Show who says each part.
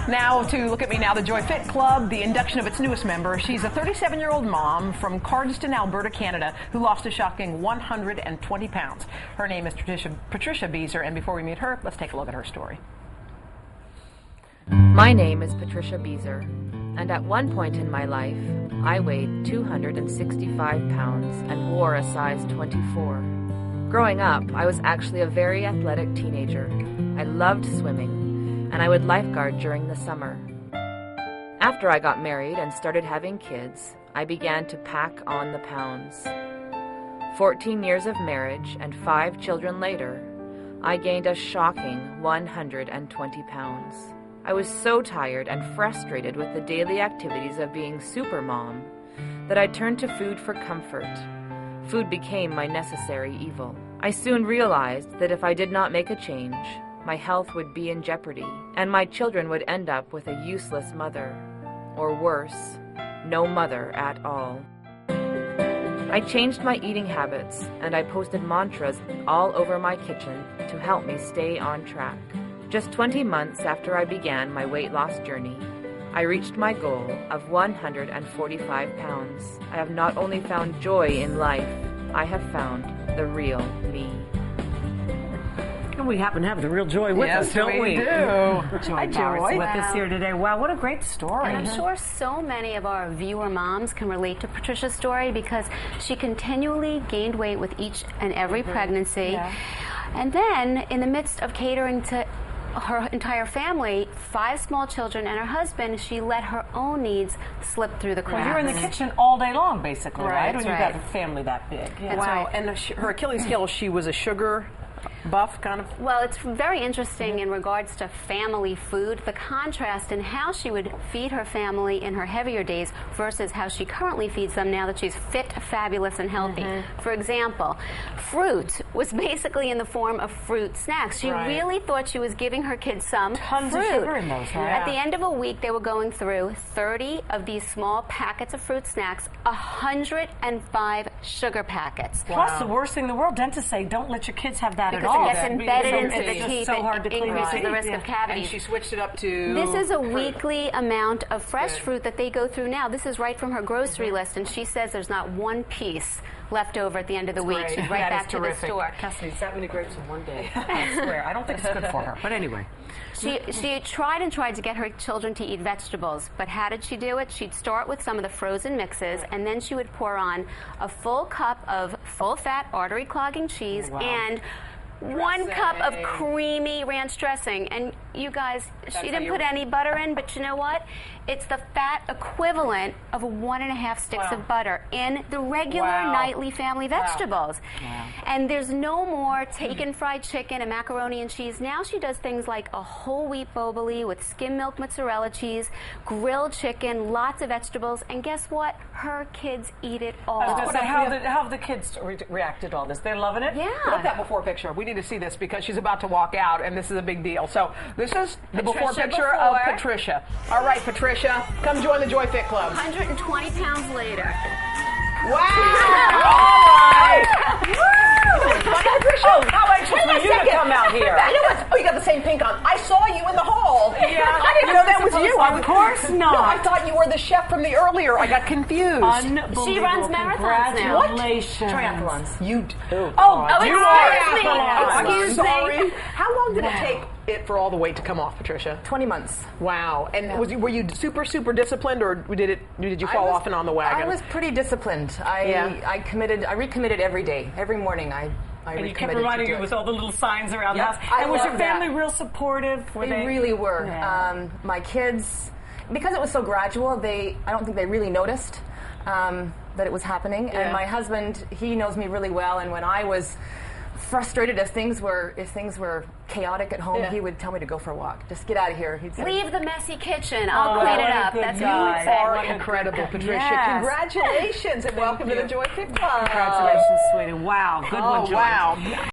Speaker 1: Now to Look at Me Now, the Joy Fit Club, the induction of its newest member. She's a 37-year-old mom from Cardston, Alberta, Canada, who lost a shocking 120 pounds. Her name is Patricia Beezer, and before we meet her, let's take a look at her story.
Speaker 2: My name is Patricia Beezer, and at one point in my life, I weighed 265 pounds and wore a size 24. Growing up, I was actually a very athletic teenager. I loved swimming, and I would lifeguard during the summer. After I got married and started having kids, I began to pack on the pounds. 14 years of marriage and 5 children later, I gained a shocking 120 pounds. I was so tired and frustrated with the daily activities of being supermom that I turned to food for comfort. Food became my necessary evil. I soon realized that if I did not make a change, my health would be in jeopardy, and my children would end up with a useless mother. Or worse, no mother at all. I changed my eating habits, and I posted mantras all over my kitchen to help me stay on track. Just 20 months after I began my weight loss journey, I reached my goal of 145 pounds. I have not only found joy in life, I have found the real me.
Speaker 3: And we happen to have the real Joy with us, don't we?
Speaker 1: Yes, we do.
Speaker 3: Joy Bowers with us here today. Wow, what a great story.
Speaker 4: And I'm sure so many of our viewer moms can relate to Patricia's story because she continually gained weight with each and every pregnancy.
Speaker 3: Yeah.
Speaker 4: And then, in the midst of catering to her entire family, 5 small children and her husband, she let her own needs slip through the cracks.
Speaker 3: You're in the kitchen all day long, basically, right?
Speaker 4: That's
Speaker 3: When you've
Speaker 4: right.
Speaker 3: got a family that big. Yeah.
Speaker 4: That's
Speaker 1: Wow,
Speaker 4: right.
Speaker 1: and her Achilles heel, she was a sugar buff kind of.
Speaker 4: Well, it's very interesting in regards to family food, the contrast in how she would feed her family in her heavier days versus how she currently feeds them now that she's fit, fabulous, and healthy. For example, fruit was basically in the form of fruit snacks. She really thought she was giving her kids some
Speaker 3: Tons
Speaker 4: fruit.
Speaker 3: of sugar in those, right?
Speaker 4: At the end of a week, they were going through 30 of these small packets of fruit snacks, 105 sugar packets.
Speaker 3: Plus, the worst thing in the world, dentists say, don't let your kids have that
Speaker 4: Because
Speaker 3: at all.
Speaker 4: it gets embedded into the
Speaker 3: It's
Speaker 4: teeth.
Speaker 3: so hard to
Speaker 4: it
Speaker 3: clean
Speaker 4: increases
Speaker 3: teeth.
Speaker 4: the risk of cavities.
Speaker 1: And she switched it up to.
Speaker 4: This is a
Speaker 1: fruit.
Speaker 4: weekly amount of fresh fruit that they go through now. This is right from her grocery list, and she says there's not one piece left over at the end of the week.
Speaker 1: great.
Speaker 4: She's right
Speaker 3: That
Speaker 4: back
Speaker 3: is
Speaker 4: to the
Speaker 3: terrific.
Speaker 4: store.
Speaker 3: Cassidy eats that many grapes in one day. I swear. I don't think it's good for her. But anyway.
Speaker 4: She tried and tried to get her children to eat vegetables, but how did she do it? She'd start with some of the frozen mixes, and then she would pour on a full cup of full-fat, artery-clogging cheese and 1 cup of creamy ranch dressing. And you guys, she didn't put any butter in, but you know what? It's the fat equivalent of 1.5 sticks of butter in the regular nightly family vegetables. And there's no more taken fried chicken and macaroni and cheese. Now she does things like a whole wheat boboli with skim milk mozzarella cheese, grilled chicken, lots of vegetables, and guess what? Her kids eat it all.
Speaker 3: How have the kids reacted to all this? They're loving it?
Speaker 4: Yeah.
Speaker 1: Look at that before picture. We need to see this because she's about to walk out, and this is a big deal. So this is the before picture of Patricia. All right, Patricia, come join the Joy Fit Club.
Speaker 4: 120 pounds later.
Speaker 1: Wow! All right. Patricia,
Speaker 3: How anxious were you to come out here?
Speaker 1: You know what? Oh, you got the same pink on. I saw you in the hall.
Speaker 3: Yeah.
Speaker 1: I didn't know that was you.
Speaker 3: Of course not.
Speaker 1: No, I thought you were the chef from the earlier. I got confused.
Speaker 3: Unbelievable.
Speaker 4: She runs marathons now.
Speaker 3: Congratulations.
Speaker 5: Triathlons.
Speaker 1: You do.
Speaker 3: Oh,
Speaker 1: you
Speaker 4: excuse me.
Speaker 1: are.
Speaker 4: Excuse
Speaker 1: I'm
Speaker 4: me.
Speaker 1: sorry. How long did it take it for all the weight to come off, Patricia?
Speaker 5: 20 months.
Speaker 1: Wow. And were you super disciplined, or did you fall off and on the wagon?
Speaker 5: I was pretty disciplined. I recommitted every day. Every morning I
Speaker 3: And you kept
Speaker 5: recommitted
Speaker 3: reminding
Speaker 5: to
Speaker 3: me
Speaker 5: do
Speaker 3: with
Speaker 5: it.
Speaker 3: all the little signs around the
Speaker 5: Yep.
Speaker 3: house.
Speaker 5: I
Speaker 3: And was your
Speaker 5: love
Speaker 3: family
Speaker 5: that.
Speaker 3: real supportive?
Speaker 5: They really were.
Speaker 3: Yeah.
Speaker 5: My kids, because it was so gradual, I don't think they really noticed that it was happening.
Speaker 1: Yeah.
Speaker 5: And my husband, he knows me really well. And when I was frustrated, if things were chaotic at home, he would tell me to go for a walk. Just get out of here. He'd say,
Speaker 4: Leave the messy kitchen. I'll clean it up. That's what he would
Speaker 1: You
Speaker 4: say.
Speaker 1: are incredible, Patricia.
Speaker 3: Yes.
Speaker 1: Congratulations and welcome to the Joy Fit Club.
Speaker 3: Congratulations, sweetie. Wow. Good one,
Speaker 1: Oh,
Speaker 3: Joy.
Speaker 1: wow.